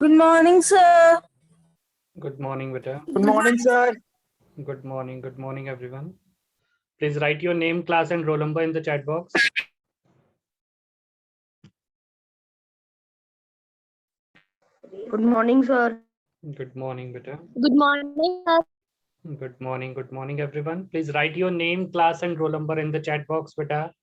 Good morning, sir. Good morning, beta. Good morning, sir. Good morning, everyone. Please write your name, class, and roll number in the chat box. Good morning, sir. Good morning, beta. Good morning, sir. Good morning, everyone. Please write your name, class, and roll number in the chat box, beta.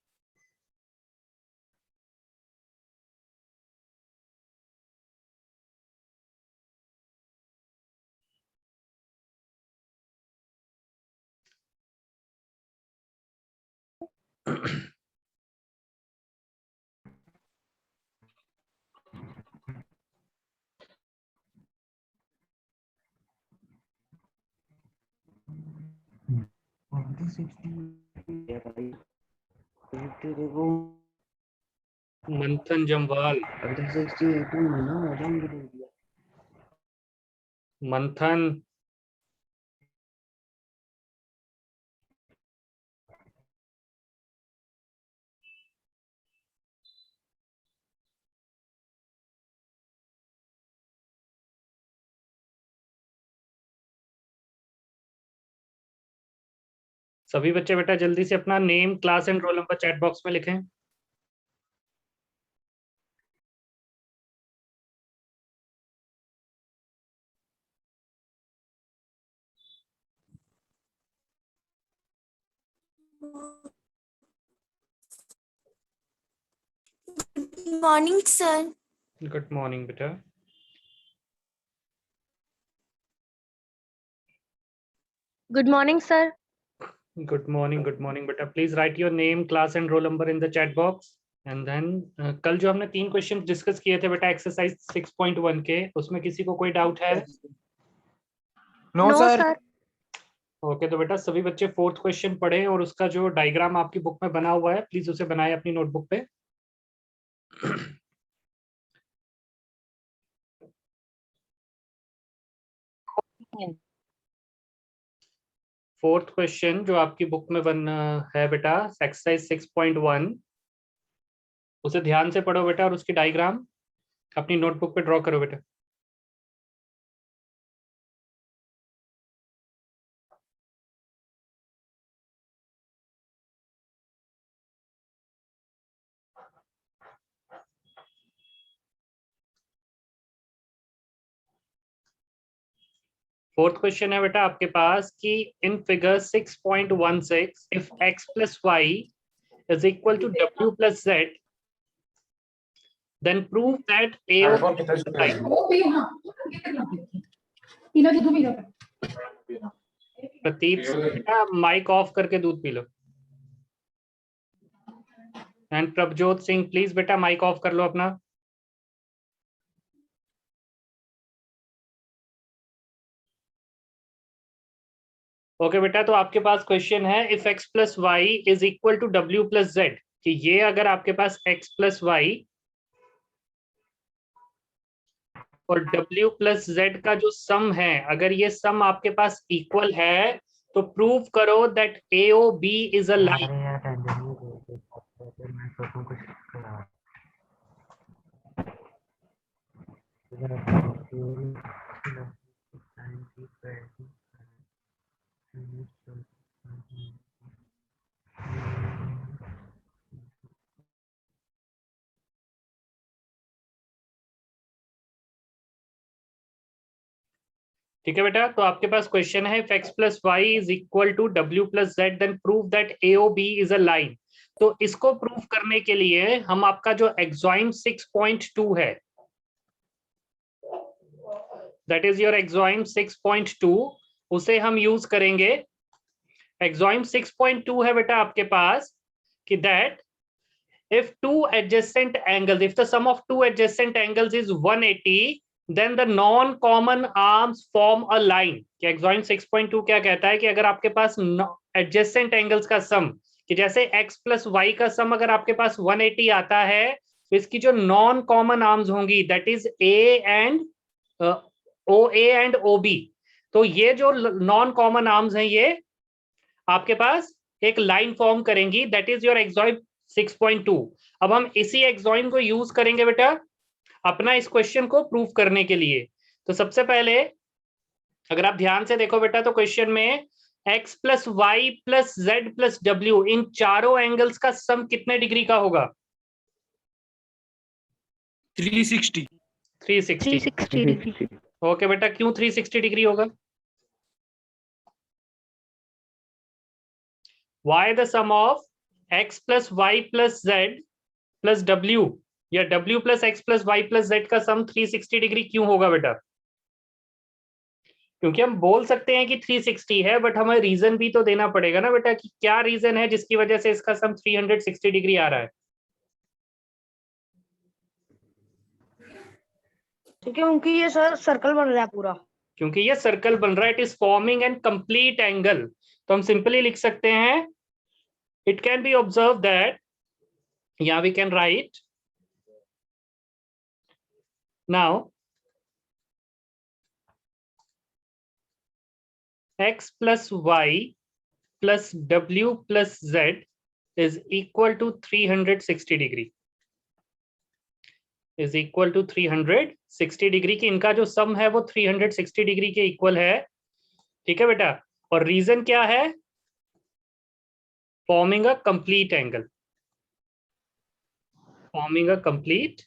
मंथन जमवाल। मंथन। सभी बच्चे बेटा जल्दी से अपना name, class and roll number chat box में लिखें। Good morning, sir. Good morning, beta. Good morning, sir. Good morning, beta. Please write your name, class, and roll number in the chat box. And then कल जो हमने 3 question discuss किए थे बेटा exercise 6.1 के, उसमें किसी को कोई डाउट है? No, sir. ओके, तो बेटा सभी बच्चे 4th क्वेश्चन पढ़े और उसका जो डायग्राम आपकी बुक में बना हुआ है प्लीज उसे बनाए अपनी नोटबुक पे। फोर्थ क्वेश्चन जो आपकी बुक में बन है बेटा एक्सरसाइज 6.1, उसे ध्यान से पढ़ो बेटा और उसकी डायग्राम अपनी नोटबुक पे ड्रॉ करो बेटा। फोर्थ क्वेश्चन है बेटा आपके पास कि in figure 6.16 if x plus y is equal to w plus z, then prove that a Prateek बेटा माइक ऑफ करके दूध पी लो। एंड प्रभजोत सिंह प्लीज बेटा माइक ऑफ कर लो अपना। ओके बेटा, तो आपके पास क्वेश्चन है if x plus y is equal to डब्ल्यू प्लस जेड, कि ये अगर आपके पास x प्लस वाई और w प्लस जेड का जो सम है, अगर ये सम आपके पास इक्वल है तो प्रूव करो that AOB is a line. ठीक है बेटा, तो आपके पास क्वेश्चन है if x plus y is equal to डब्ल्यू plus z then prove that AOB is a line. तो इसको प्रूव करने के लिए हम आपका जो एक्सॉइम 6.2 है, दैट इज योर एक्सॉइम 6.2, उसे हम यूज करेंगे। एक्सॉइम 6.2 है बेटा आपके पास कि that if two adjacent angles, if the sum of two adjacent angles is 180, then the non-common arms form a line। कि एक्सॉइम 6.2 क्या कहता है कि अगर आपके पास adjacent angles का सम, कि जैसे x प्लस वाई का सम अगर आपके पास 180 आता है, तो इसकी जो नॉन कॉमन आर्म्स होंगी that is A and OA and OB, तो ये जो नॉन कॉमन आर्म्स हैं ये आपके पास एक लाइन फॉर्म करेंगी, दैट इज योर एक्सॉइम 6.2। अब हम इसी एक्सॉइम को यूज करेंगे बेटा अपना इस क्वेश्चन को प्रूव करने के लिए। तो सबसे पहले अगर आप ध्यान से देखो बेटा तो क्वेश्चन में x plus y plus z plus डब्ल्यू इन चारों एंगल्स का सम कितने डिग्री का होगा? 360 360 डिग्री। ओके बेटा, क्यों 360 डिग्री होगा? Why the sum of x plus y plus z plus w या w plus x plus y plus z का सम 360 डिग्री क्यों होगा बेटा? क्योंकि हम बोल सकते हैं कि 360 है, बट हमें रीजन भी तो देना पड़ेगा ना बेटा कि क्या रीजन है जिसकी वजह से इसका सम 360 डिग्री आ रहा है। क्योंकि ये सर सर्कल बन रहा है पूरा। क्योंकि ये सर्कल बन रहा है, it is forming an complete angle. तो हम सिंपली लिख सकते हैं it can be observe that, या we can write now x plus y plus w plus z is equal to 360 degree, is equal to 360 degree की इनका जो sum है वो 360 डिग्री के इक्वल है। ठीक है बेटा, और रीजन क्या है? Forming a complete angle, forming a complete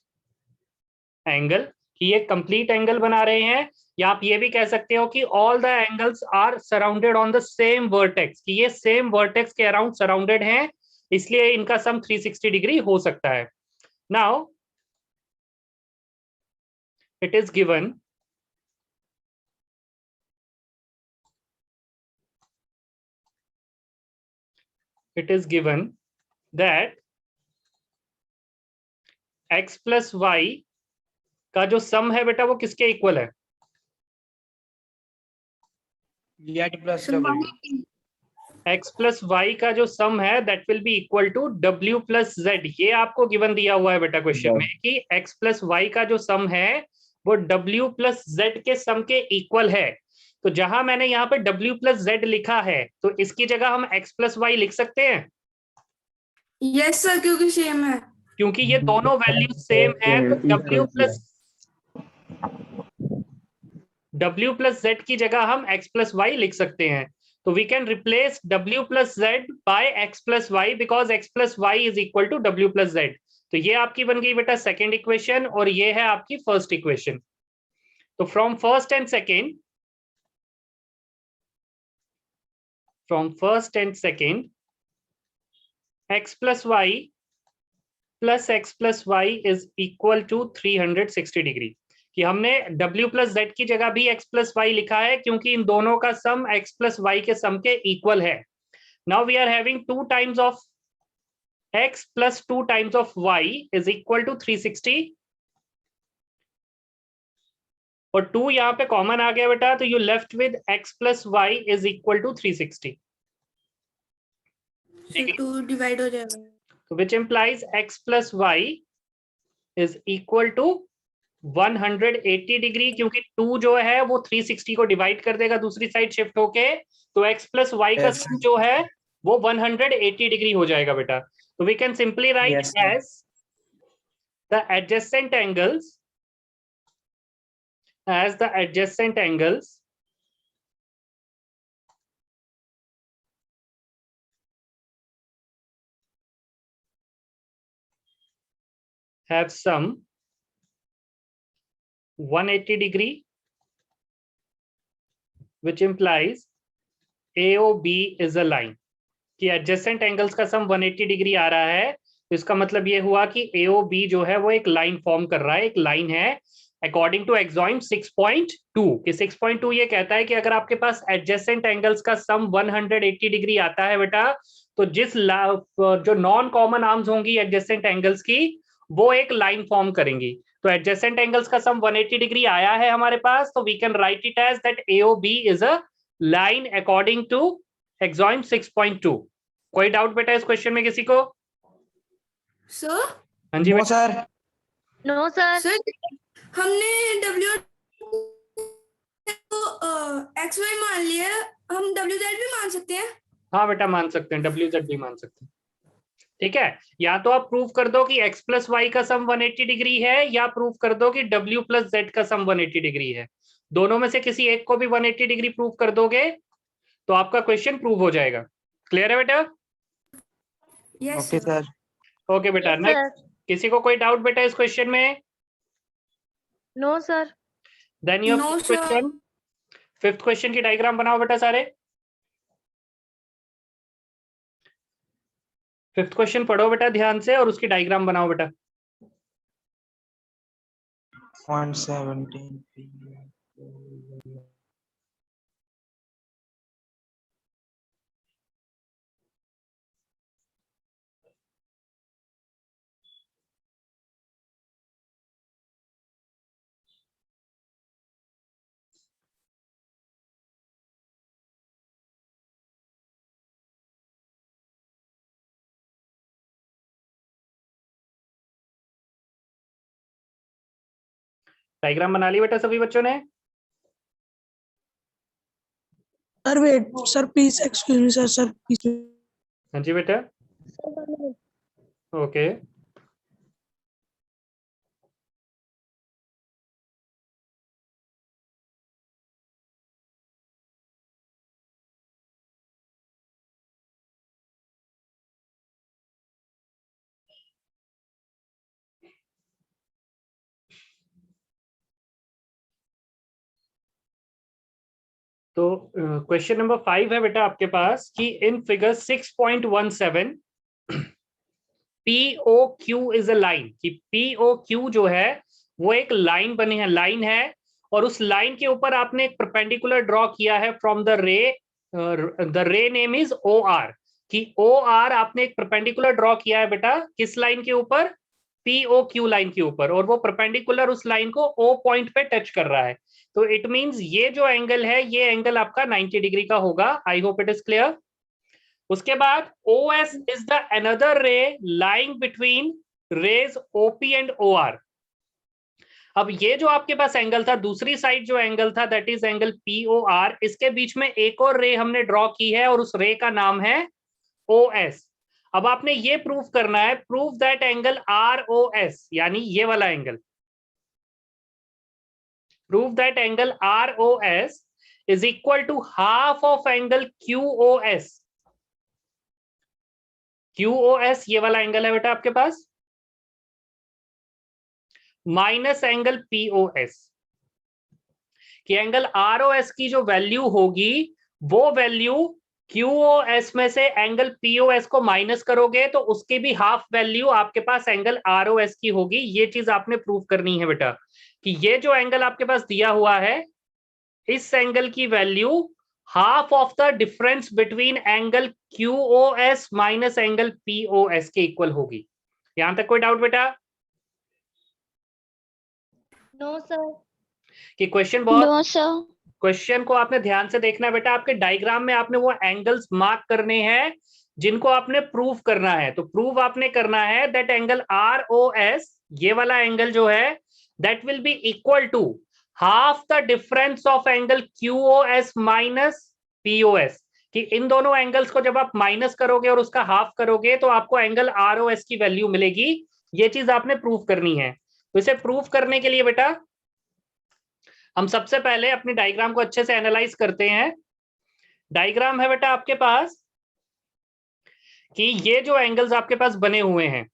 angle, कि ये कंप्लीट एंगल बना रहे हैं। या आप ये भी कह सकते हो कि all the angles are surrounded on the same vertex, कि ये सेम वर्टेक्स के अराउंड सराउंडेड हैं, इसलिए इनका सम 360 डिग्री हो सकता है। Now it is given that x plus y का जो सम है बेटा वो किसके इक्वल है? z plus w। x plus y का जो सम है that will be equal to w plus z। ये आपको गिवन दिया हुआ है बेटा क्वेश्चन में कि x plus y का जो सम है वो w plus z के सम के इक्वल है। तो जहां मैंने यहाँ पे w plus z लिखा है तो इसकी जगह हम x plus y लिख सकते हैं। यस सर, क्योंकि सेम है। क्योंकि ये दोनों वैल्यू सेम है तो w plus z की जगह हम x plus y लिख सकते हैं। तो we can replace w plus z by x plus y because x plus y is equal to w plus z। तो ये आपकी बन गई बेटा सेकेंड इक्वेशन और ये है आपकी फर्स्ट इक्वेशन। तो from first and second x plus y is equal to 360 degree, कि हमने w plus z की जगह भी x plus y लिखा है क्योंकि इन दोनों का सम x plus y के सम के इक्वल है। Now we are having 2 times of x plus 2 times of y is equal to 360 और 2 यहाँ पे कॉमन आ गया बेटा, तो you left with x plus y is equal to 360। 2 divide हो जाएगा, तो which implies x plus y is equal to 180 degree, क्योंकि 2 जो है वो 360 को डिवाइड कर देगा दूसरी साइड शिफ्ट होके, तो x plus y का सम जो है वो 180 डिग्री हो जाएगा बेटा। तो we can simply write as the adjacent angles have sum 180 degree, which implies AOB is a line, कि adjacent angles का सम 180 डिग्री आ रहा है। तो इसका मतलब ये हुआ कि AOB जो है वो एक लाइन फॉर्म कर रहा है, एक लाइन है अकॉर्डिंग टू एक्सॉइम 6.2 कि 6.2 ये कहता है कि अगर आपके पास एडजेसेंट एंगल्स का सम 180 डिग्री आता है बेटा, तो जो नॉन कॉमन आर्म्स होंगी एडजेसेंट एंगल्स की वो एक लाइन फॉर्म करेंगी। तो एडजेसेंट एंगल्स का सम 180 डिग्री आया है हमारे पास, तो we can write it as that AOB is a line according to axiom 6.2। कोई डाउट बेटा इस क्वेश्चन में किसी को? सर। हाँ जी no sir. No sir. Sir हमने W एक्स वाई मान लिया, हम WZ भी मान सकते हैं? हाँ बेटा मान सकते हैं, WZ भी मान सकते हैं। ठीक है, या तो आप प्रूव कर दो कि x प्लस वाई का सम 180 डिग्री है, या प्रूव कर दो कि w प्लस जेड का सम 180 डिग्री है। दोनों में से किसी एक को भी 180 डिग्री प्रूव कर दोगे तो आपका क्वेश्चन प्रूव हो जाएगा। क्लियर है बेटा? Yes okay sir. Sir. Okay बेटा, Yes, नेक्स्ट। sir. किसी को कोई डाउट बेटा इस क्वेश्चन में? No, sir. Then your no fifth sir. Question. Fifth question की डायग्राम बनाओ बेटा सारे। फिफ्थ क्वेश्चन पढ़ो बेटा ध्यान से और उसकी डायग्राम बनाओ बेटा। 117 डायग्राम बना ली बेटा सभी बच्चों ने? Sir wait sir please excuse me sir please. हाँ जी बेटा। ओके। तो क्वेश्चन नंबर 5 है बेटा आपके पास कि in figure 6.17 POQ is a line, कि POQ जो है वो एक लाइन बनी है, लाइन है, और उस लाइन के ऊपर आपने एक परपेंडिकुलर ड्रॉ किया है फ्रॉम द रे नेम इज OR, कि OR आपने एक परपेंडिकुलर ड्रॉ किया है बेटा किस लाइन के ऊपर? POQ लाइन के ऊपर, और वो परपेंडिकुलर उस लाइन को O पॉइंट पे टच कर रहा है। तो इट मींस ये जो एंगल है ये एंगल आपका 90 डिग्री का होगा। I hope it is clear. उसके बाद OS is the another ray lying between rays OP and OR। अब ये जो आपके पास एंगल था, दूसरी साइड जो एंगल था दैट इज एंगल POR, इसके बीच में एक और रे हमने ड्रॉ की है और उस रे का नाम है OS। अब आपने ये प्रूव करना है, प्रूव दैट एंगल ROS, यानी ये वाला angle, prove that angle ROS is equal to half of angle QOS। QOS ये वाला एंगल है बेटा आपके पास, माइनस एंगल POS, कि एंगल ROS की जो वैल्यू होगी वो वैल्यू QOS में से एंगल POS को माइनस करोगे तो उसकी भी हाफ वैल्यू आपके पास एंगल ROS की होगी। ये चीज आपने प्रूव करनी है बेटा, कि ये जो एंगल आपके पास दिया हुआ है इस एंगल की value half of the difference between angle QOS minus angle POS के इक्वल होगी। यहां तक कोई डाउट बेटा? No, sir. कि क्वेश्चन बहुत, No, sir. क्वेश्चन को आपने ध्यान से देखना है बेटा। आपके डायग्राम में आपने वो एंगल्स मार्क करने हैं जिनको आपने प्रूव करना है। तो प्रूव आपने करना है दैट एंगल ROS, ये वाला एंगल जो है, that will be equal to half the difference of angle QOS minus POS, कि इन दोनों एंगल्स को जब आप माइनस करोगे और उसका हाफ करोगे तो आपको एंगल ROS की वैल्यू मिलेगी। ये चीज आपने प्रूव करनी है। तो इसे प्रूव करने के लिए बेटा हम सबसे पहले अपनी डायग्राम को अच्छे से एनालाइज करते हैं। डायग्राम है बेटा आपके पास कि ये जो एंगल्स आपके पास बने हुए हैं,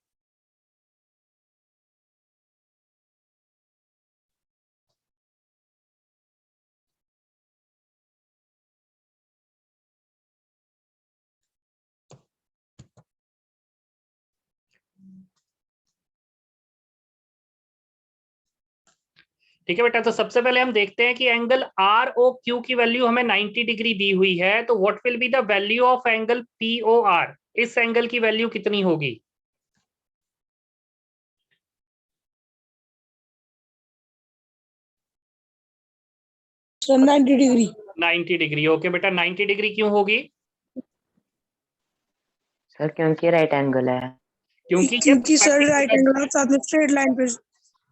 ठीक है बेटा। तो सबसे पहले हम देखते हैं कि एंगल ROQ की वैल्यू हमें 90 डिग्री दी हुई है, तो what will be the value of angle POR, इस एंगल की वैल्यू कितनी होगी? Sir 90 degree. 90 डिग्री। ओके बेटा, 90 डिग्री क्यों होगी? सर क्योंकि राइट एंगल है। क्योंकि ये क्योंकि सर राइट एंगल साथ में स्ट्रेट लाइन पे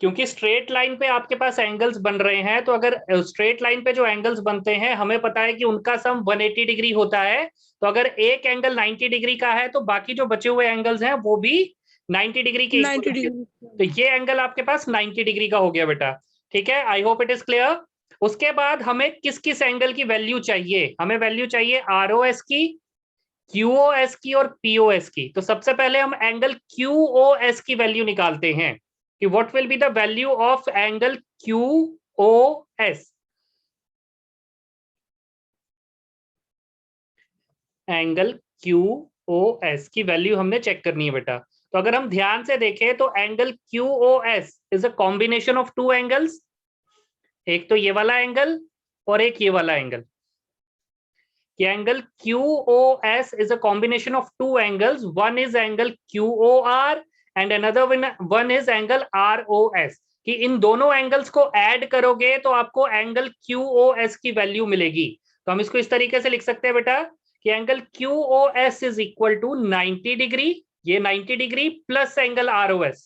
क्योंकि स्ट्रेट लाइन पे आपके पास एंगल्स बन रहे हैं, तो अगर स्ट्रेट लाइन पे जो एंगल्स बनते हैं हमें पता है कि उनका सम 180 डिग्री होता है। तो अगर एक एंगल 90 डिग्री का है तो बाकी जो बचे हुए एंगल्स हैं वो भी 90 डिग्री के 90 इक्वल। डिग्री। तो ये एंगल आपके पास 90 डिग्री का हो गया बेटा। ठीक है, आई होप इट इज क्लियर। उसके बाद हमें किस किस एंगल की वैल्यू चाहिए? हमें वैल्यू चाहिए ROS की, QOS की और POS की। तो सबसे पहले हम एंगल QOS की वैल्यू निकालते हैं कि what will be the value of angle QOS। Angle QOS की वैल्यू हमने चेक करनी है बेटा। तो अगर हम ध्यान से देखें तो angle QOS is a combination of two angles, एक तो ये वाला एंगल और एक ये वाला एंगल। कि angle QOS is a combination of two angles. One is angle QOR and another one is angle ROS. कि इन दोनों एंगल्स को ऐड करोगे तो आपको एंगल QOS की वैल्यू मिलेगी। तो हम इसको इस तरीके से लिख सकते हैं बेटा कि angle QOS is equal to 90 degree, ये 90 degree plus angle ROS,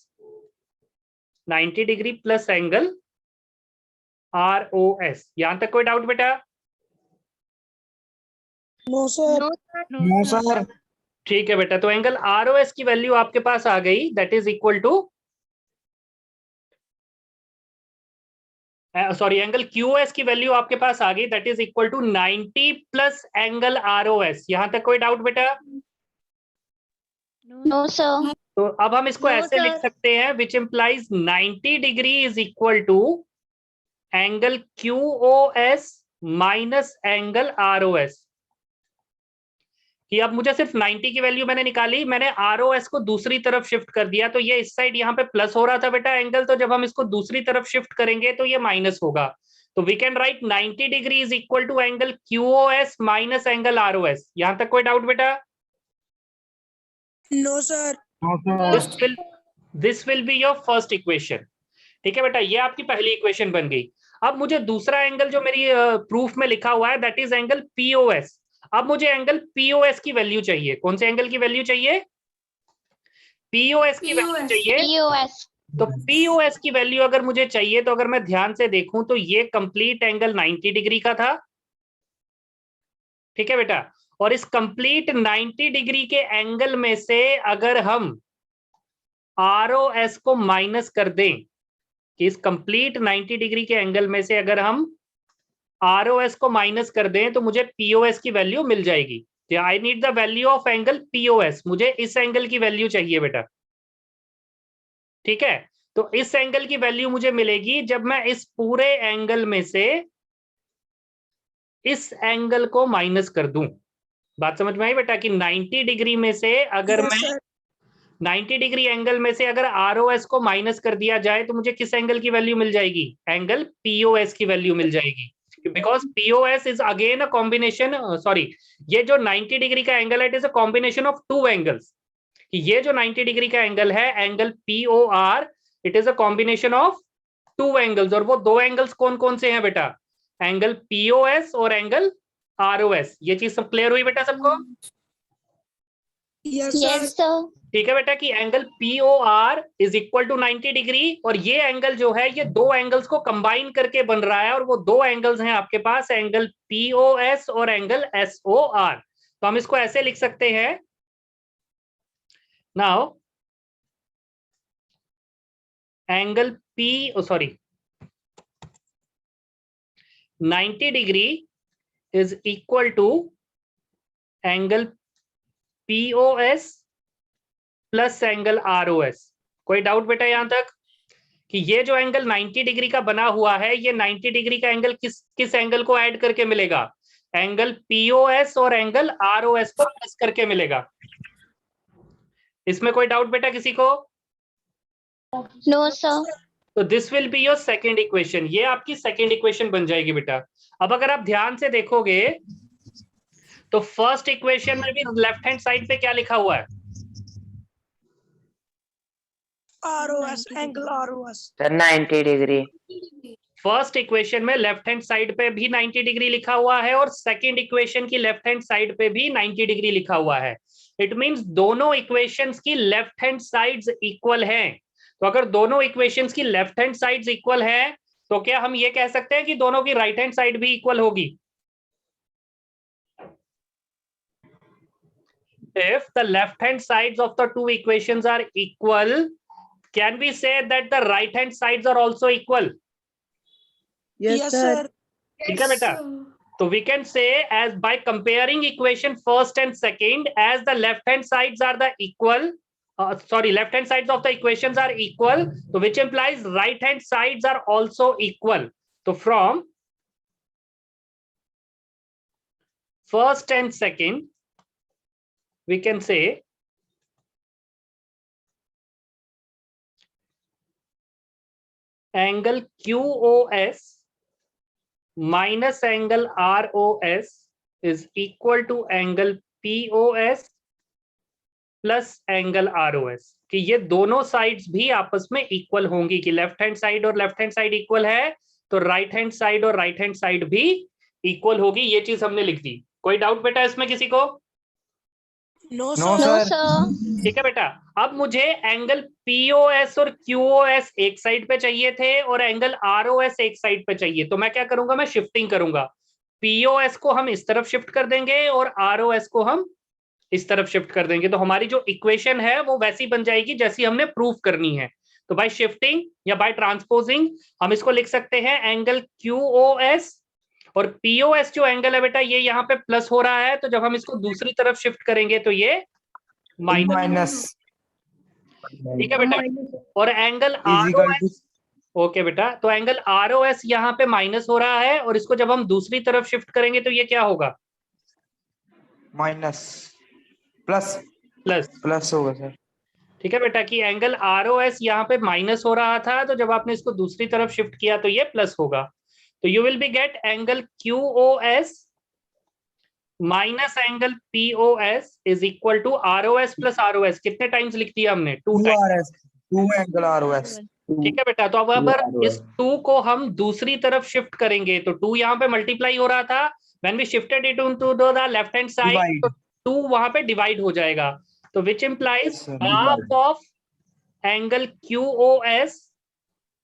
90 degree plus angle ROS। यहां तक कोई डाउट बेटा? No sir. No, sir. No sir. ठीक है बेटा, तो एंगल ROS की वैल्यू आपके पास आ गई, that is equal to, sorry, angle QOS की वैल्यू आपके पास आ गई, that is equal to 90 plus angle ROS। यहां तक कोई डाउट बेटा? No, sir. तो अब हम इसको No, ऐसे लिख sir. सकते हैं, which implies 90 degree is equal to angle QOS minus angle ROS। कि अब मुझे सिर्फ 90 की वैल्यू मैंने निकाली, मैंने ROS को दूसरी तरफ शिफ्ट कर दिया, तो ये इस साइड यहाँ पे प्लस हो रहा था बेटा एंगल, तो जब हम इसको दूसरी तरफ शिफ्ट करेंगे तो ये माइनस होगा। तो we can write 90 degree is equal to angle QOS minus angle ROS। यहां तक कोई डाउट बेटा? No sir. No sir. This will be your first equation. ठीक है बेटा, ये आपकी पहली इक्वेशन बन गई। अब मुझे दूसरा एंगल जो मेरी प्रूफ में लिखा हुआ है दैट इज एंगल POS। अब मुझे एंगल POS की वैल्यू चाहिए। कौन से एंगल की वैल्यू चाहिए? POS की वैल्यू चाहिए। POS. तो POS की वैल्यू अगर मुझे चाहिए तो अगर मैं ध्यान से देखूं तो ये कंप्लीट एंगल 90 डिग्री का था। ठीक है बेटा, और इस कंप्लीट 90 डिग्री के एंगल में से अगर हम ROS को माइनस कर दें, कि इस कंप्लीट 90 डिग्री के एंगल में से अगर हम ROS को माइनस कर दें तो मुझे POS की वैल्यू मिल जाएगी। I need the value of angle POS, मुझे इस एंगल की वैल्यू चाहिए बेटा। ठीक है, तो इस एंगल की वैल्यू मुझे मिलेगी जब मैं इस पूरे एंगल में से इस एंगल को माइनस कर दूं। बात समझ में आई बेटा? कि 90 डिग्री में से अगर यस मैं सर। 90 डिग्री एंगल में से अगर ROS को माइनस कर दिया जाए तो मुझे किस एंगल की वैल्यू मिल जाएगी? एंगल POS की वैल्यू मिल जाएगी। Because POS is again a combination, sorry, ये जो 90 डिग्री का एंगल है it is a combination of two angles. ये जो 90 डिग्री का एंगल है angle POR, it is a combination of two angles. और वो दो एंगल्स कौन कौन से हैं बेटा? एंगल POS और एंगल ROS। ये चीज सब क्लियर हुई बेटा सबको? Yes sir. Yes, sir. ठीक है बेटा, कि angle POR is equal to 90 degree, और ये एंगल जो है ये दो एंगल्स को कंबाइन करके बन रहा है, और वो दो एंगल्स हैं आपके पास एंगल POS और एंगल SOR। तो हम इसको ऐसे लिख सकते हैं, now angle sorry 90 degree is equal to angle POS plus angle ROS। कोई डाउट बेटा यहां तक? कि ये जो एंगल 90 डिग्री का बना हुआ है, ये 90 डिग्री का एंगल किस एंगल को ऐड करके मिलेगा? एंगल POS और एंगल ROS को प्लस करके मिलेगा। इसमें कोई डाउट बेटा किसी को? No, sir. तो this will be your second equation. ये आपकी सेकेंड इक्वेशन बन जाएगी बेटा। अब अगर आप ध्यान से देखोगे तो फर्स्ट इक्वेशन में भी लेफ्ट हैंड साइड पे क्या लिखा हुआ है? ROS angle ROS। Sir 90 degree. First equation में लेफ्ट हैंड साइड पे भी 90 डिग्री लिखा हुआ है और सेकेंड इक्वेशन की लेफ्ट हैंड साइड पे भी 90 डिग्री लिखा हुआ है। इट मींस दोनों इक्वेशंस की लेफ्ट हैंड साइड्स इक्वल हैं। तो अगर दोनों इक्वेशंस की लेफ्ट हैंड साइड्स इक्वल है तो क्या हम ये कह सकते हैं कि दोनों की राइट हैंड साइड भी इक्वल होगी? If the left hand sides of the two equations are equal, can we say that the right hand sides are also equal? Yes, sir. ठीक है बेटा, तो we can say as by comparing equation first and second, as the left hand sides are the equal, left hand sides of the equations are equal, so which implies right hand sides are also equal. So from first and second, we can say angle QOS minus angle ROS is equal to angle POS plus angle ROS, कि ये दोनों sides भी आपस में equal होंगी, कि left hand side और left hand side equal है तो राइट हैंड साइड और राइट हैंड साइड भी इक्वल होगी। ये चीज हमने लिख दी। कोई डाउट बेटा इसमें किसी को? No, No, sir. No, sir. sir. ठीक है बेटा, अब मुझे एंगल POS और QOS एक साइड पे चाहिए थे और एंगल ROS एक साइड पे चाहिए, तो मैं क्या करूंगा, मैं शिफ्टिंग करूंगा। POS को हम इस तरफ शिफ्ट कर देंगे और ROS को हम इस तरफ शिफ्ट कर देंगे, तो हमारी जो इक्वेशन है वो वैसी बन जाएगी जैसी हमने प्रूफ करनी है। तो बाय शिफ्टिंग या बाय ट्रांसपोजिंग हम इसको लिख सकते हैं एंगल QOS, और POS जो एंगल है बेटा ये यहाँ पे प्लस हो रहा है, तो जब हम इसको दूसरी तरफ शिफ्ट करेंगे तो ये माइनस। ठीक है बेटा, और एंगल ROS, ओके बेटा, तो एंगल ROS यहाँ पे माइनस हो रहा है और इसको जब हम दूसरी तरफ शिफ्ट करेंगे तो ये क्या होगा? माइनस प्लस प्लस होगा सर। ठीक है बेटा, कि एंगल ROS यहाँ पे माइनस हो रहा था, तो जब आपने इसको दूसरी तरफ शिफ्ट किया तो ये प्लस होगा। तो you will be get angle QOS minus angle POS is equal to ROS plus ROS। कितने टाइम्स लिख दिया हमने? 2 टाइम्स। 2 angle ROS। ठीक है बेटा, तो अब अगर इस 2 को हम दूसरी तरफ शिफ्ट करेंगे तो 2 यहाँ पे मल्टीप्लाई हो रहा था, when we shifted it into the left hand side तो 2 वहां पे डिवाइड हो जाएगा, तो which implies half of angle QOS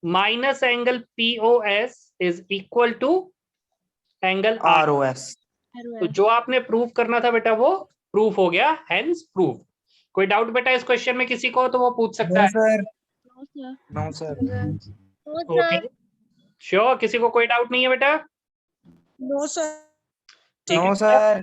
minus angle POS is equal to angle ROS। तो जो आपने प्रूफ करना था बेटा वो प्रूफ हो गया, हेंस प्रूफ। कोई डाउट बेटा इस क्वेश्चन में किसी को तो वो पूछ सकता है। No sir. ओके, श्योर, किसी को कोई डाउट नहीं है बेटा? No, sir. ठीक है नो बेटा? सर।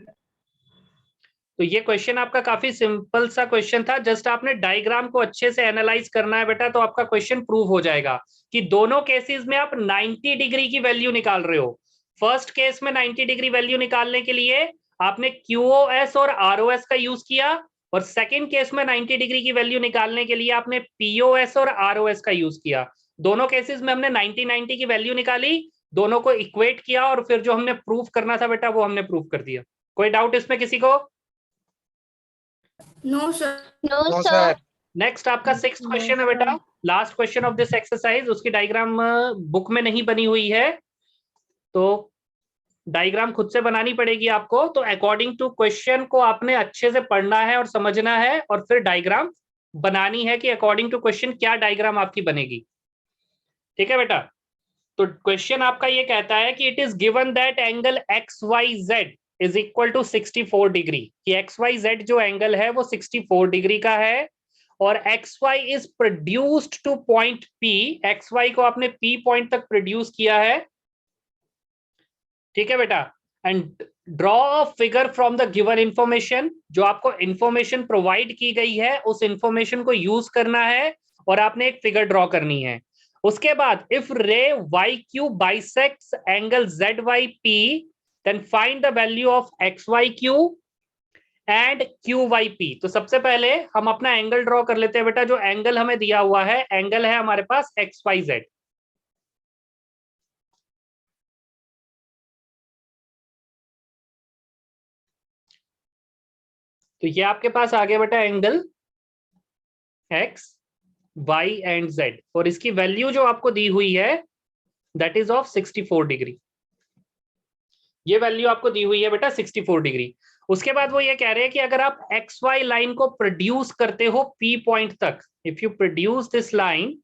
तो ये क्वेश्चन आपका काफी सिंपल सा क्वेश्चन था, जस्ट आपने डायग्राम को अच्छे से एनालाइज करना है बेटा, तो आपका क्वेश्चन प्रूव हो जाएगा कि दोनों केसेस में आप 90 डिग्री की वैल्यू निकाल रहे हो। फर्स्ट केस में 90 डिग्री वैल्यू निकालने के लिए आपने QOS और ROS का यूज किया, और सेकेंड केस में 90 डिग्री की वैल्यू निकालने के लिए आपने POS और ROS का यूज किया। दोनों केसेस में हमने 90 की वैल्यू निकाली, दोनों को इक्वेट किया और फिर जो हमने प्रूफ करना था बेटा वो हमने प्रूफ कर दिया। कोई डाउट इसमें किसी को? No, sir. No, no sir. Sir. Next आपका 6th क्वेश्चन है बेटा, last question of this exercise. उसकी डायग्राम बुक में नहीं बनी हुई है, तो डायग्राम खुद से बनानी पड़ेगी आपको। तो अकॉर्डिंग टू क्वेश्चन को आपने अच्छे से पढ़ना है और समझना है, और फिर डायग्राम बनानी है कि अकॉर्डिंग टू क्वेश्चन क्या डायग्राम आपकी बनेगी। ठीक है बेटा, तो क्वेश्चन आपका ये कहता है कि it is given that angle XYZ is equal to 64 degree, कि XYZ जो एंगल है वो 64 डिग्री का है, और XY is produced to point P, XY को आपने P पॉइंट तक प्रोड्यूस किया है। ठीक है बेटा, and draw a figure from the given information, जो आपको इंफॉर्मेशन प्रोवाइड की गई है उस इंफॉर्मेशन को यूज करना है और आपने एक फिगर ड्रॉ करनी है। उसके बाद if ray YQ bisects angle ZYP then find the value of XYQ and QYP। तो सबसे पहले हम अपना एंगल ड्रॉ कर लेते हैं बेटा। जो एंगल हमें दिया हुआ है, एंगल है हमारे पास XYZ। तो ये आपके पास आ गया बेटा angle X, Y and Z, और इसकी वैल्यू जो आपको दी हुई है दैट इज ऑफ 64 डिग्री। ये वैल्यू आपको दी हुई है बेटा 64 डिग्री। उसके बाद वो ये कह रहे हैं कि अगर आप एक्स वाई लाइन को प्रोड्यूस करते हो पी पॉइंट तक, if you produce this line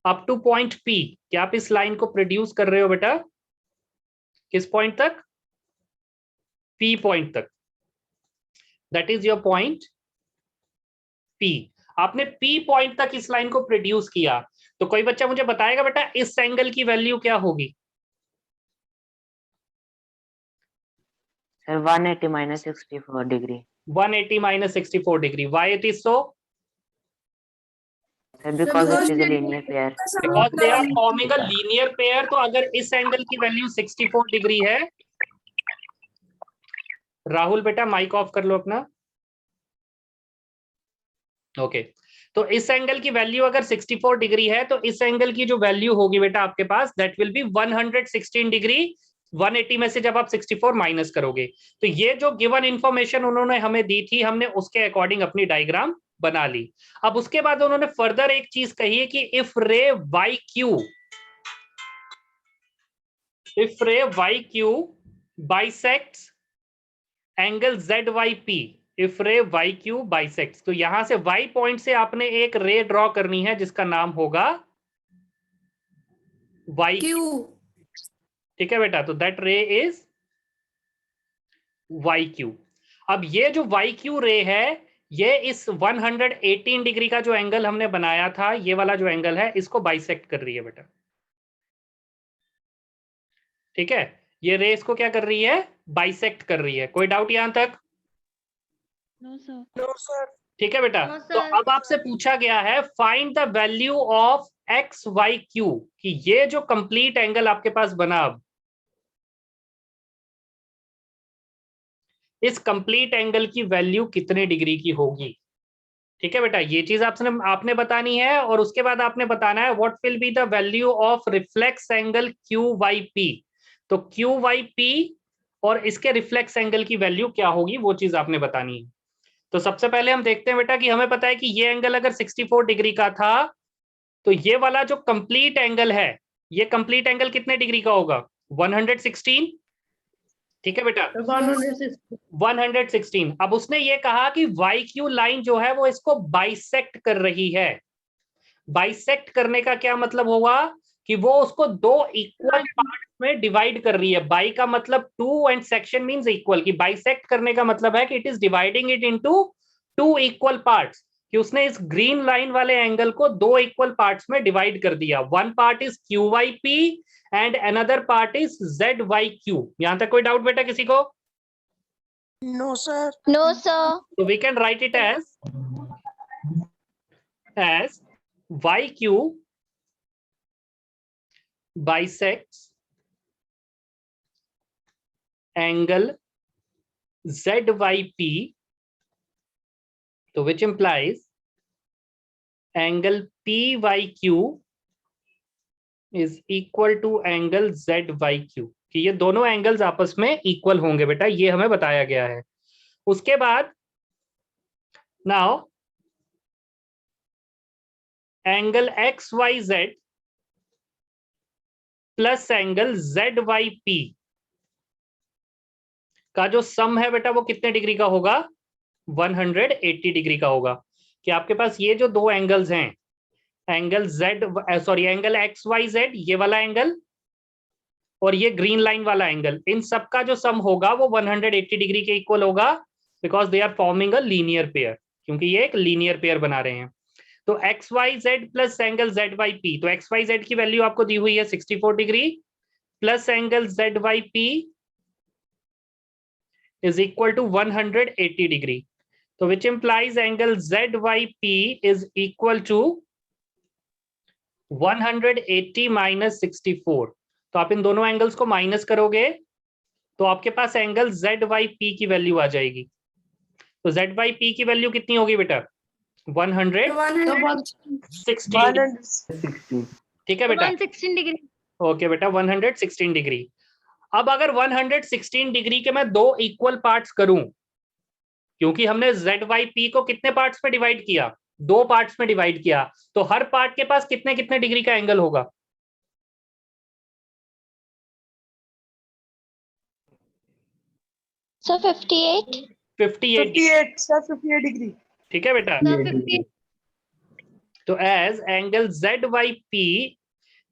up two point P, क्या आप इस लाइन को प्रोड्यूस कर रहे हो बेटा? किस पॉइंट तक? पी पॉइंट तक, that is your point P. आपने पी पॉइंट तक इस लाइन को प्रोड्यूस किया, तो कोई बच्चा मुझे बताएगा बेटा इस एंगल की वैल्यू क्या होगी? Sir, 180 minus 64 degree. 180 minus 64 degree. Why it is so? Sir, because it is a linear pair. Because they are forming a linear pair. तो अगर इस एंगल की वैल्यू 64 डिग्री है, राहुल बेटा माइक ऑफ कर लो अपना। ओके, तो इस एंगल की वैल्यू अगर 64 डिग्री है, तो इस एंगल की जो वैल्यू होगी बेटा आपके पास, दैट विल बी 116 डिग्री। 180 में से जब आप 64 माइनस करोगे, तो ये जो गिवन इंफॉर्मेशन उन्होंने हमें दी थी, हमने उसके अकॉर्डिंग अपनी डायग्राम बना ली। अब उसके बाद उन्होंने फर्दर एक चीज कही है कि if ray Y Q bisects angle Z Y P, if ray Y Q bisects, तो यहां से वाई पॉइंट से आपने एक रे ड्रॉ करनी है जिसका नाम होगा वाई क्यू। ठीक है बेटा, तो दैट रे इज वाई क्यू। अब ये जो वाई क्यू रे है, ये इस 118 डिग्री का जो एंगल हमने बनाया था, ये वाला जो एंगल है, इसको बाइसेक्ट कर रही है बेटा। ठीक है, ये रे इसको क्या कर रही है? बाइसेक्ट कर रही है। कोई डाउट यहां तक? No sir. No, sir. ठीक है बेटा, No, तो sir. अब आपसे पूछा गया है find the value of X Y Q, कि ये जो कंप्लीट एंगल आपके पास बना, अब इस कंप्लीट एंगल की वैल्यू कितने डिग्री की होगी। ठीक है बेटा, ये चीज आपने बतानी है, और उसके बाद आपने बताना है what will be the value of reflex angle Q Y P. तो क्यू वाई पी और इसके रिफ्लेक्स एंगल की वैल्यू क्या होगी, वो चीज आपने बतानी है। तो सबसे पहले हम देखते हैं बेटा कि हमें पता है कि ये एंगल अगर 64 डिग्री का था, तो ये वाला जो कंप्लीट एंगल है, ये कंप्लीट एंगल कितने डिग्री का होगा? 116। ठीक है बेटा, 116। अब उसने ये कहा कि वाई क्यू लाइन जो है वो इसको बाइसेक्ट कर रही है। बाइसेक्ट करने का क्या मतलब होगा? कि वो उसको दो इक्वल पार्ट्स में डिवाइड कर रही है। बाई का मतलब two and section means equal, कि बाइसेक्ट करने का मतलब है कि it is dividing it into two equal parts, कि उसने इस ग्रीन लाइन वाले एंगल को दो इक्वल पार्ट्स में डिवाइड कर दिया। One part is Q Y P and another part is Z Y Q. यहां तक कोई डाउट बेटा किसी को? No, sir. No, sir. So we can write it as YQ bisects angle ZYP, so which implies angle PYQ is equal to angle ZYQ, कि ये दोनों angles आपस में इक्वल होंगे बेटा, ये हमें बताया गया है। उसके बाद now angle XYZ plus angle ZYP का जो सम है बेटा वो कितने डिग्री का होगा? 180 डिग्री का होगा। कि आपके पास ये जो दो एंगल्स हैं, एंगल एंगल XYZ, ये वाला एंगल और ये ग्रीन लाइन वाला एंगल, इन सब का जो सम होगा वो 180 डिग्री के इक्वल होगा, because they are forming a linear pair, क्योंकि ये एक लीनियर पेयर बना रहे हैं। तो XYZ प्लस एंगल ZYP, तो XYZ की वैल्यू आपको दी हुई है 64 degree, plus angle ZYP is equal to 180 degree, so which implies angle ZYP is equal to 180 minus 64। तो आप इन दोनों एंगल्स को माइनस करोगे तो आपके पास एंगल ZYP की वैल्यू आ जाएगी। तो ZYP की वैल्यू कितनी होगी बेटा? 116। ठीक है बेटा, 116 डिग्री। ओके बेटा, 116 डिग्री। अब अगर 116 डिग्री के मैं दो इक्वल पार्ट्स करूं, क्योंकि हमने ZYP को कितने पार्ट्स में डिवाइड किया? दो पार्ट्स में डिवाइड किया, तो हर पार्ट के पास कितने कितने डिग्री का एंगल होगा? Sir, 58. 58 58 sir 58 degree. ठीक है बेटा। Sir, 50. तो as angle ZYP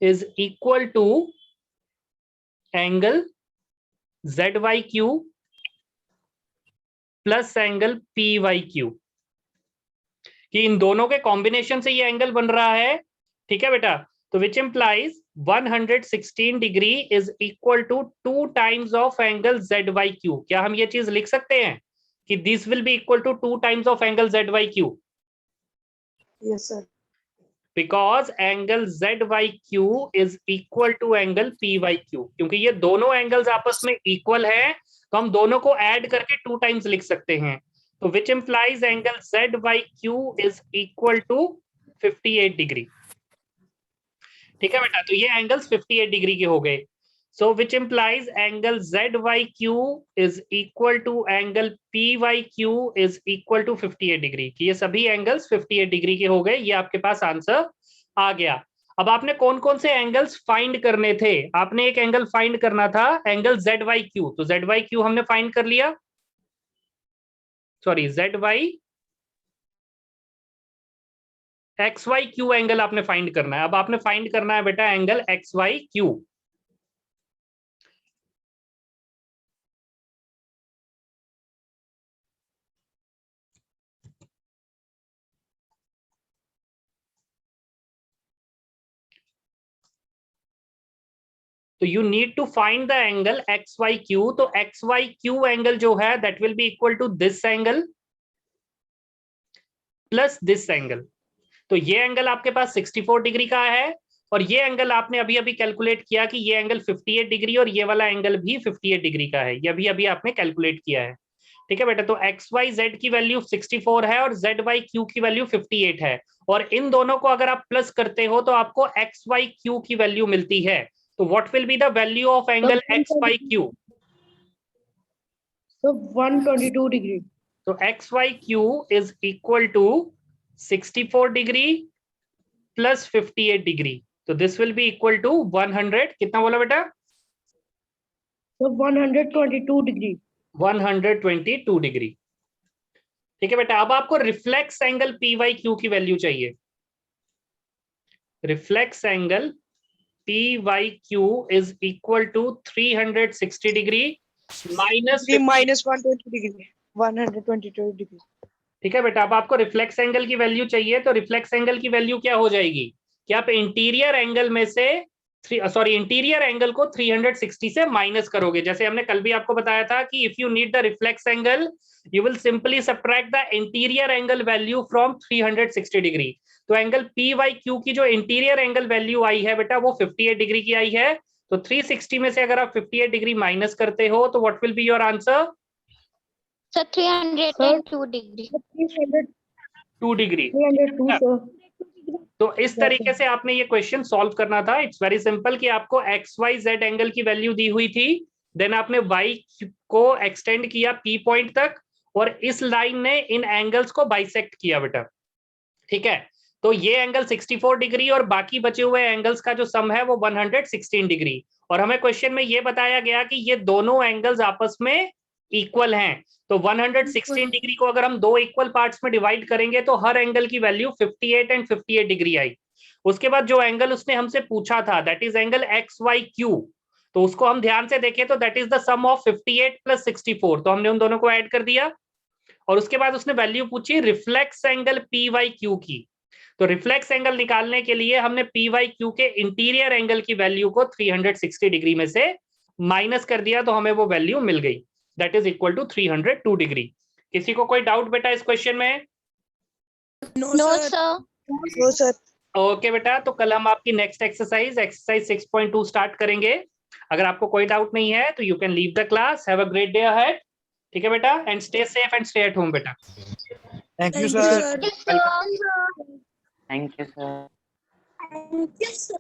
is equal to angle ZYQ plus angle PYQ, कि इन दोनों के कॉम्बिनेशन से ये एंगल बन रहा है। ठीक है बेटा। तो which implies 116 degree is equal to 2 times of angle ZYQ। क्या हम ये चीज लिख सकते हैं कि this will be equal to 2 times of angle ZYQ? Yes sir. Because angle ZYQ is equal to angle PYQ, क्योंकि ये दोनों एंगल्स आपस में इक्वल हैं, तो हम दोनों को ऐड करके 2 टाइम्स लिख सकते हैं। तो which implies angle ZYQ is equal to 58 degree. ठीक है बेटा। तो ये एंगल्स 58 डिग्री के हो गए। So which implies angle ZYQ is equal to angle PYQ is equal to 58 degree, कि ये सभी एंगल्स 58 डिग्री के हो गए। ये आपके पास आंसर आ गया। अब आपने कौन कौन से एंगल्स फाइंड करने थे? आपने एक एंगल फाइंड करना था, एंगल ZYQ। तो ZYQ हमने फाइंड कर लिया, सॉरी XYQ एंगल आपने फाइंड करना है। अब आपने फाइंड करना है बेटा एंगल XYQ। तो you need to find the angle XYQ। तो XYQ एंगल जो है that will be equal to this angle plus this angle. तो ये एंगल आपके पास 64 डिग्री का है, और ये एंगल आपने अभी अभी कैलकुलेट किया कि ये एंगल 58 डिग्री और ये वाला एंगल भी 58 डिग्री का है। ये अभी अभी आपने कैलकुलेट किया है। ठीक है बेटा। तो XYZ की वैल्यू 64 है और ZYQ की वैल्यू 58 है, और इन दोनों को अगर आप प्लस करते हो तो आपको XYQ की वैल्यू मिलती है। तो what will be the value of angle XYQ? So 122 degree. तो XYQ is equal to 64 degree plus 58 degree. तो this will be equal to 100, कितना बोला बेटा? So 122 degree. 122 डिग्री। ठीक है बेटा। अब आपको रिफ्लेक्स एंगल PYQ की वैल्यू चाहिए। Reflex angle PYQ is equal to 360 degree minus Minus 120 degree. 122 degree. ठीक है बेटा। अब आपको रिफ्लेक्स एंगल की वैल्यू चाहिए, तो रिफ्लेक्स एंगल की वैल्यू क्या हो जाएगी कि आप इंटीरियर एंगल में से इंटीरियर एंगल को 360 से माइनस करोगे। जैसे हमने कल भी आपको बताया था कि if you need the reflex angle you will simply subtract the interior angle value from 360 degree. तो एंगल PYQ की जो इंटीरियर एंगल वैल्यू आई है बेटा वो 58 डिग्री की आई है। तो 360 में से अगर आप 58 डिग्री माइनस करते हो तो what will be your answer? Sir, 302 degree. 2 degree. 302 sir. तो इस तरीके से आपने ये क्वेश्चन सॉल्व करना था। इट्स वेरी सिंपल कि आपको XYZ एंगल की वैल्यू दी हुई थी, देन आपने Y को एक्सटेंड किया P पॉइंट तक, और इस लाइन ने इन एंगल्स को बाइसेक्ट किया बेटा। ठीक है। तो ये एंगल 64 डिग्री और बाकी बचे हुए एंगल्स का जो सम है वो 116 डिग्री, और हमें क्वेश्चन में ये बताया गया कि ये दोनों एंगल्स आपस में इक्वल हैं। तो 116 डिग्री को अगर हम दो इक्वल पार्ट्स में डिवाइड करेंगे तो हर एंगल की वैल्यू 58 एंड 58 डिग्री आई। उसके बाद जो एंगल उसने हमसे पूछा था दैट इज एंगल XYQ, तो उसको हम ध्यान से देखें तो that is the sum of 58 plus 64, तो हमने उन दोनों को ऐड कर दिया। और उसके बाद उसने वैल्यू पूछी रिफ्लेक्स एंगल PYQ की। तो रिफ्लेक्स एंगल निकालने के लिए हमने PYQ के इंटीरियर एंगल की वैल्यू को 360 डिग्री में से माइनस कर दिया, तो हमें वो वैल्यू मिल गई, that is equal to 302 degree. किसी को कोई डाउट बेटा इस क्वेश्चन में? No, No, sir. sir. No, sir. Okay बेटा। तो कल हम आपकी नेक्स्ट एक्सरसाइज 6.2 स्टार्ट करेंगे। अगर आपको कोई डाउट नहीं है तो you can leave the class. Have a great day ahead. ठीक है बेटा, and stay safe and stay at home बेटा। Thank you, Thank you, sir. sir. Thank you, sir. Yes, sir.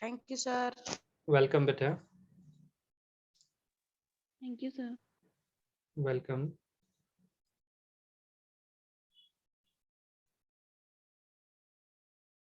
Thank you, sir. Welcome बेटा। Thank you, sir. Welcome.